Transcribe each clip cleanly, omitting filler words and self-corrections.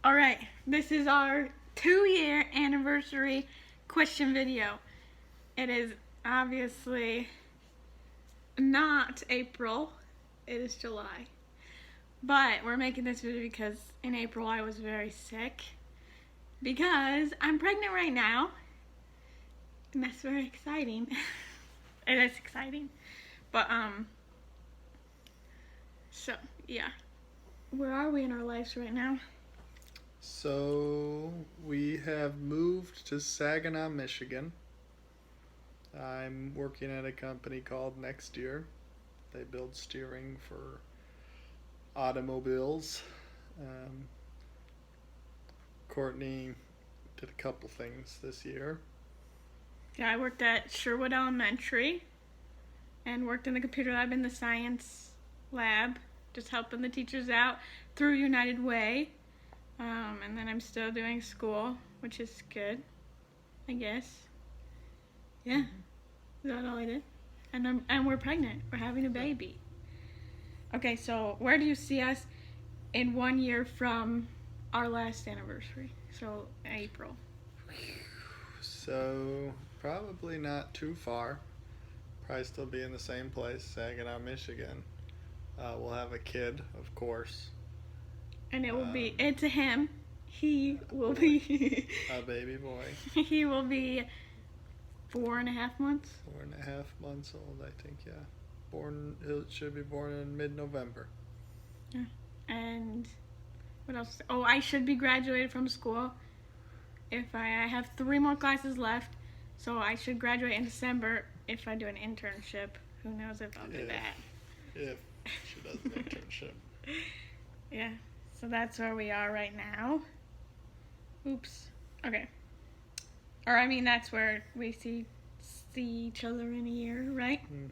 All right, this is our 2-year anniversary question video. It is obviously not April, it is July. But we're making this video because in April I was very sick because I'm pregnant right now. And that's very exciting. It is exciting. But, so, yeah. Where are we in our lives right now? So we have moved to Saginaw, Michigan. I'm working at a company called Next Year. They build steering for automobiles. Courtney did a couple things this year. Yeah, I worked at Sherwood Elementary and worked in the computer lab in the science lab, just helping the teachers out through United Way. And then I'm still doing school, which is good, I guess. Yeah, Is that all I did? And we're pregnant. We're having a baby. Okay, so where do you see us in 1 year from our last anniversary? So April. So probably not too far. Probably still be in the same place, Saginaw, Michigan. We'll have a kid, of course. And it will be, it's a him. He will be, a baby boy. He will be 4.5 months. 4.5 months old, I think, yeah. He should be born in mid-November. Yeah. And what else? Oh, I should be graduated from school. If I have 3 more classes left, so I should graduate in December if I do an internship. Who knows if I'll do that. If she does an internship. Yeah. So that's where we are right now. Oops. Okay. Or I mean, that's where we see each other in a year, right? Mm-hmm.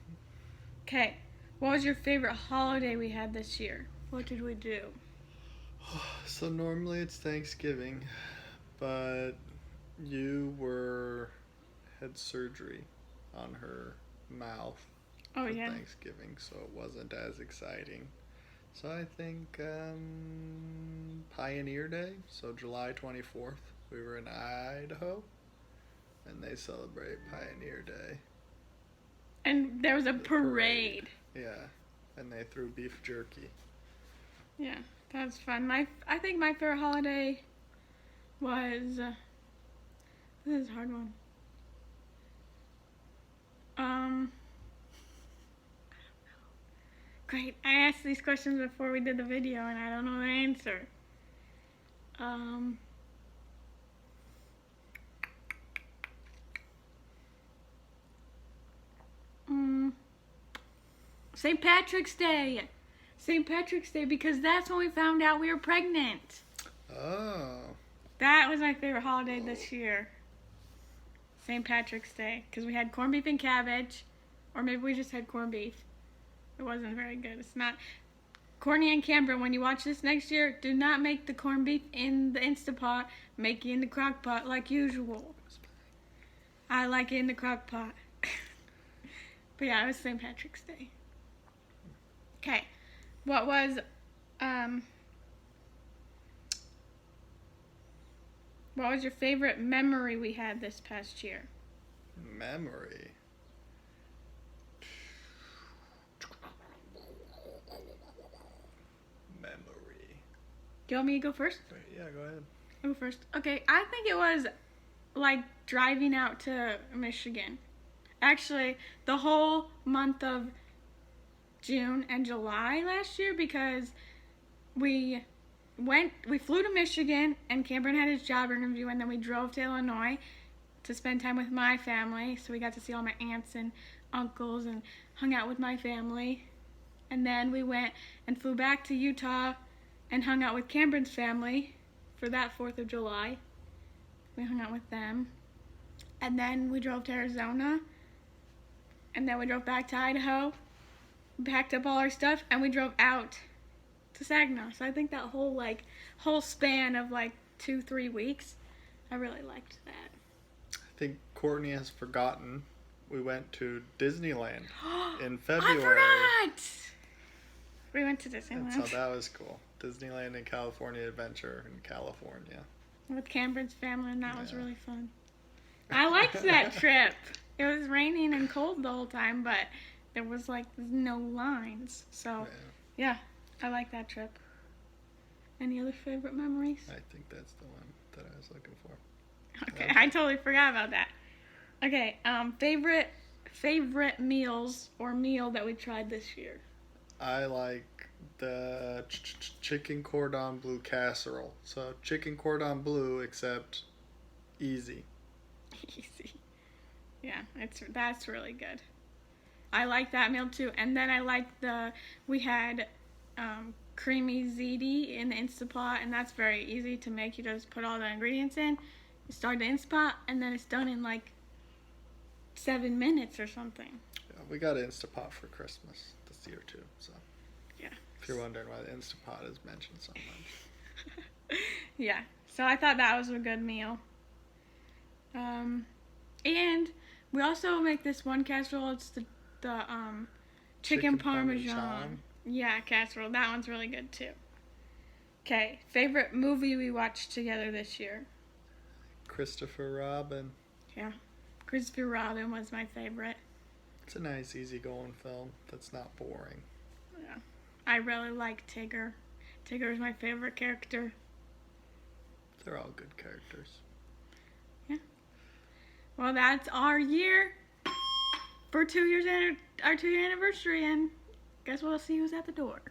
Okay. What was your favorite holiday we had this year? What did we do? So normally it's Thanksgiving, but you had surgery on her mouth for Thanksgiving, so it wasn't as exciting. So I think Pioneer Day, so July 24th, we were in Idaho, and they celebrate Pioneer Day. And there was a parade. Yeah, and they threw beef jerky. Yeah, that's fun. I think my favorite holiday was, this is a hard one. Great. I asked these questions before we did the video and I don't know the answer. St. Patrick's Day. St. Patrick's Day, because that's when we found out we were pregnant. Oh. That was my favorite holiday this year. St. Patrick's Day, because we had corned beef and cabbage, or maybe we just had corned beef. It wasn't very good. It's not. Courtney and Cameron, when you watch this next year, do not make the corned beef in the Instapot. Make it in the crock pot like usual. I like it in the crock pot. But yeah, it was St. Patrick's Day. Okay. What was your favorite memory we had this past year? Memory? Do you want me to go first? Yeah, go ahead. I'll go first. Okay, I think it was like driving out to Michigan. Actually, the whole month of June and July last year, because we flew to Michigan and Cameron had his job interview, and then we drove to Illinois to spend time with my family. So we got to see all my aunts and uncles and hung out with my family. And then we went and flew back to Utah and hung out with Cameron's family for that 4th of July. We hung out with them. And then we drove to Arizona. And then we drove back to Idaho. We packed up all our stuff and we drove out to Saginaw. So I think that whole span of 2-3 weeks, I really liked that. I think Courtney has forgotten we went to Disneyland in February. I forgot! We went to Disneyland. And so that was cool. Disneyland and California Adventure in California. With Cameron's family, and that was Yeah. really fun. I liked that trip. It was raining and cold the whole time, but there was like no lines. So, yeah, I like that trip. Any other favorite memories? I think that's the one that I was looking for. Okay, I totally forgot about that. Okay, favorite meals or meal that we tried this year. I like the chicken cordon bleu casserole. So chicken cordon bleu, except easy. Easy. Yeah, that's really good. I like that meal too. And then I like we had creamy ziti in the Instapot, and that's very easy to make. You just put all the ingredients in, you start the Instapot, and then it's done in like 7 minutes or something. Yeah, we got Instapot for Christmas this year too. So Yeah. if you're wondering why the Instapot is mentioned so much. Yeah. So I thought that was a good meal. And we also make this one casserole. It's the chicken parmesan. Yeah, casserole. That one's really good too. Okay, favorite movie we watched together this year. Christopher Robin. Yeah, Christopher Robin was my favorite. It's a nice, easygoing film that's not boring. Yeah, I really like Tigger. Tigger is my favorite character. They're all good characters. Well, that's our year for our 2-year anniversary, and guess we'll see who's at the door.